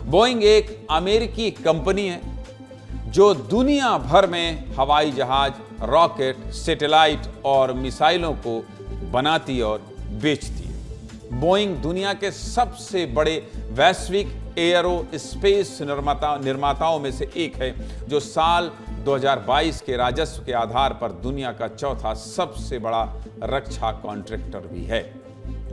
Boeing एक अमेरिकी company है जो दुनिया भर में हवाई जहाज, रॉकेट, सैटेलाइट और मिसाइलों को बनाती और बेचती है। बोइंग दुनिया के सबसे बड़े वैश्विक एयरोस्पेस निर्माताओं में से एक है, जो साल 2022 के राजस्व के आधार पर दुनिया का चौथा सबसे बड़ा रक्षा कॉन्ट्रैक्टर भी है।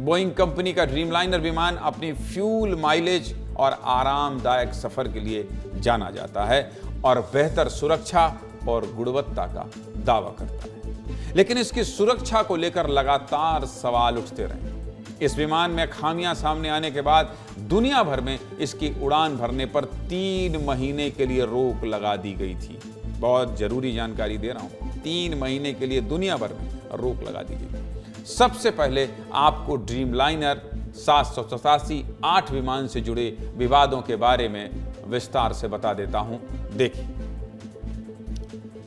बोइंग कंपनी का ड्रीमलाइनर विमान अपनी फ्यूल माइलेज और आरामदायक सफर के लिए जाना जाता है और बेहतर सुरक्षा और गुणवत्ता का दावा करता है। लेकिन इसकी सुरक्षा को लेकर लगातार सवाल उठते रहे। इस विमान में खामियां सामने आने के बाद दुनिया भर में इसकी उड़ान भरने पर 3 महीने के लिए रोक लगा दी गई थी। बहुत जरूरी जानकारी दे रहा हूं, 3 महीने के लिए दुनिया भर में रोक लगा दी गई। सबसे पहले आपको ड्रीमलाइनर 787-8 विमान से जुड़े विवादों के बारे में विस्तार से बता देता हूं। देखिए,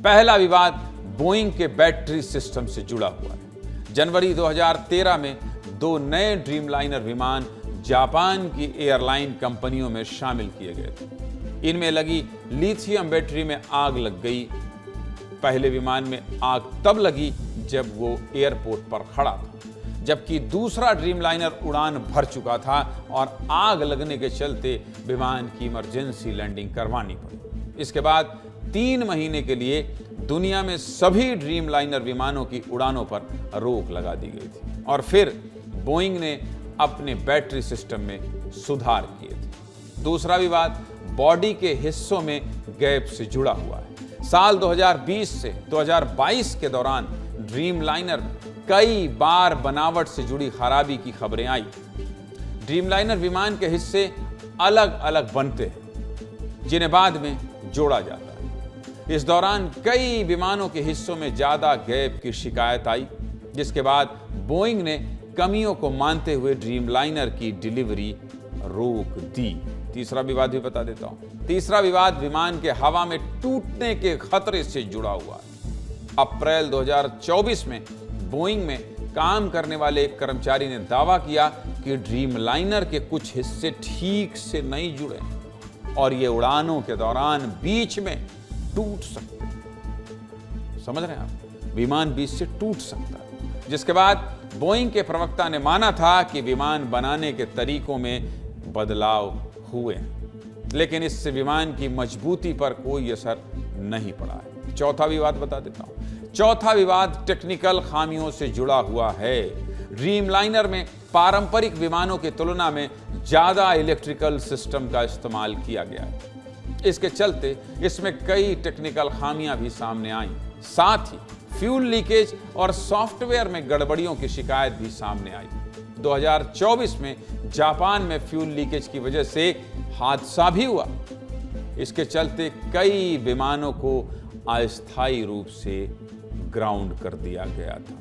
पहला विवाद बोइंग के बैटरी सिस्टम से जुड़ा हुआ है। जनवरी 2013 में 2 नए ड्रीमलाइनर विमान जापान की एयरलाइन कंपनियों में शामिल किए गए थे। इनमें लगी लिथियम बैटरी में आग लग गई। पहले विमान में आग तब लगी जब वो एयरपोर्ट पर खड़ा था, जबकि दूसरा ड्रीमलाइनर उड़ान भर चुका था और आग लगने के चलते विमान की इमरजेंसी लैंडिंग करवानी पड़ी। इसके बाद 3 महीने के लिए दुनिया में सभी ड्रीमलाइनर विमानों की उड़ानों पर रोक लगा दी गई थी और फिर बोइंग ने अपने बैटरी सिस्टम में सुधार किए थे। दूसरा विवाद बॉडी के हिस्सों में गैप से जुड़ा हुआ है। साल 2020 से 2022 के दौरान ड्रीमलाइनर कई बार बनावट से जुड़ी खराबी की खबरें आई। ड्रीमलाइनर विमान के हिस्से अलग अलग बनते हैं, जिन्हें बाद में जोड़ा जाता है। इस दौरान कई विमानों के हिस्सों में ज्यादा गैप की शिकायत आई, जिसके बाद बोइंग ने कमियों को मानते हुए ड्रीमलाइनर की डिलीवरी रोक दी। तीसरा विवाद भी बता देता हूं। तीसरा विवाद विमान के हवा में टूटने के खतरे से जुड़ा हुआ है। अप्रैल 2024 में बोइंग में काम करने वाले एक कर्मचारी ने दावा किया कि ड्रीमलाइनर के कुछ हिस्से ठीक से नहीं जुड़े और ये उड़ानों के दौरान बीच में टूट सकते हैं। समझ रहे हैं आप? विमान बीच से टूट सकता है। जिसके बाद बोइंग के प्रवक्ता ने माना था कि विमान बनाने के तरीकों में बदलाव हुए, लेकिन इससे विमान की मजबूती पर कोई असर नहीं पड़ा है। चौथा विवाद बता देता हूं। चौथा विवाद टेक्निकल खामियों से जुड़ा हुआ है। ड्रीमलाइनर में पारंपरिक विमानों की तुलना में ज्यादा इलेक्ट्रिकल सिस्टम का इस्तेमाल किया गया है। इसके चलते इसमें कई टेक्निकल खामियां भी सामने आईं। साथ ही फ्यूल लीकेज और सॉफ्टवेयर में गड़बड़ियों की शिकायत भी सामने आई। 2024 में जापान में फ्यूल लीकेज की वजह से हादसा भी हुआ। इसके चलते कई विमानों को अस्थायी रूप से ग्राउंड कर दिया गया था।